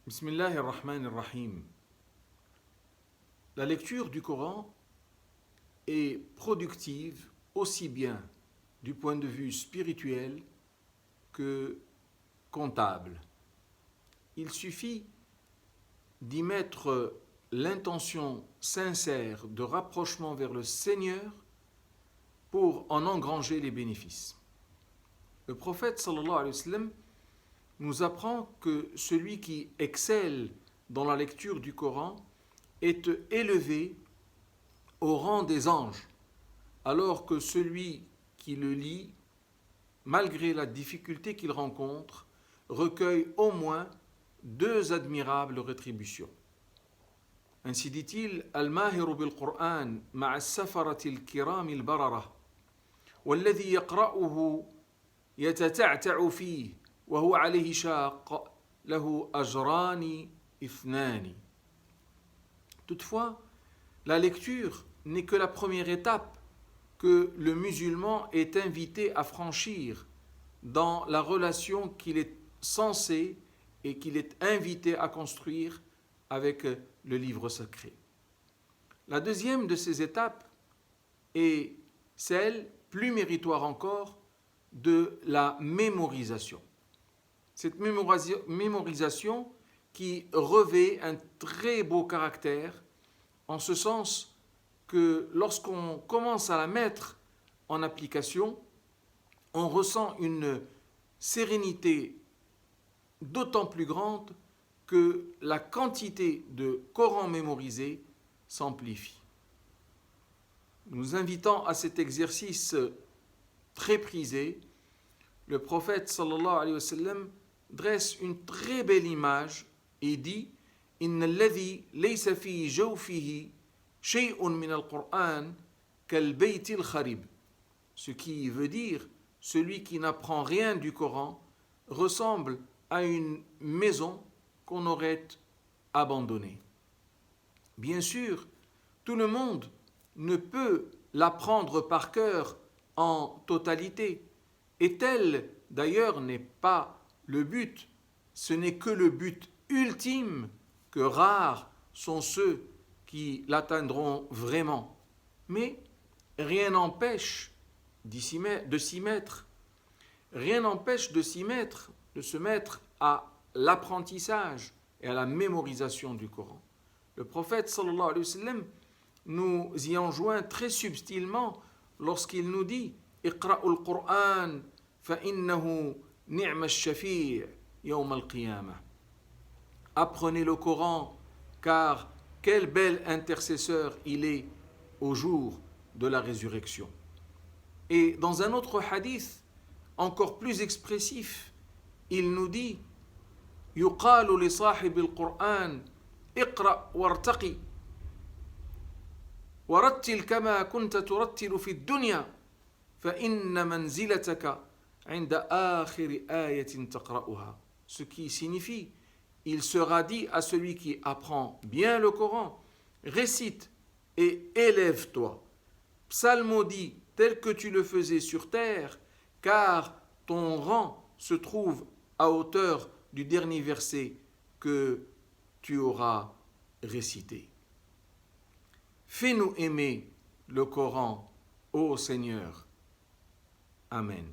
Bismillahir Rahmanir Rahim. La lecture du Coran est productive aussi bien du point de vue spirituel que comptable. Il suffit d'y mettre l'intention sincère de rapprochement vers le Seigneur pour en engranger les bénéfices. Le prophète sallallahu alayhi wa sallam nous apprend que celui qui excelle dans la lecture du Coran est élevé au rang des anges, alors que celui qui le lit, malgré la difficulté qu'il rencontre, recueille au moins 2 admirables rétributions. Ainsi dit-il: Al-Mahiru bil-Qur'an ma'a as-safarati al-kiram al-barara walladhi yaqra'uhu yatata'ta'u fihi wa huwa alayhi shaq lahu ajrani ithnani. Toutefois, la lecture n'est que la première étape que le musulman est invité à franchir dans la relation qu'il est censé et qu'il est invité à construire avec le livre sacré. La deuxième de ces étapes est celle, plus méritoire encore, de la mémorisation. Cette mémorisation qui revêt un très beau caractère, en ce sens que lorsqu'on commence à la mettre en application, on ressent une sérénité d'autant plus grande que la quantité de Coran mémorisé s'amplifie. Nous invitant à cet exercice très prisé, le prophète sallallahu alayhi wa sallam dresse une très belle image et dit: Inna alladhi laysa fi jawfihi shay'un min al-Qur'an kal bayti al-kharib. Ce qui veut dire, celui qui n'apprend rien du Coran ressemble à une maison qu'on aurait abandonnée. Bien sûr, tout le monde ne peut l'apprendre par cœur en totalité, et tel d'ailleurs n'est pas le but. Ce n'est que le but ultime, que rares sont ceux qui l'atteindront vraiment. Mais rien n'empêche de s'y mettre. Rien n'empêche de s'y mettre, de se mettre à l'apprentissage et à la mémorisation du Coran. Le prophète sallallahu alayhi wa sallam nous y enjoint très subtilement lorsqu'il nous dit: Iqra'ul Qur'an fa innahu ni'ma ash-shafi' yawm al-qiyamah. Apprenez le Coran, car quel bel intercesseur il est au jour de la résurrection. Et dans un autre hadith, encore plus expressif, il nous dit: Yuqalu li sahib al-Qur'an iqra wartaqi warattil kama kunta turattilu fi ad-dunya fa inna manzilataka 'inda akhir ayatin taqra'uha. Ce qui signifie: il sera dit à celui qui apprend bien le Coran, récite et élève-toi, psalmodie tel que tu le faisais sur terre, car ton rang se trouve à hauteur du dernier verset que tu auras récité. Fais-nous aimer le Coran, ô Seigneur. Amen.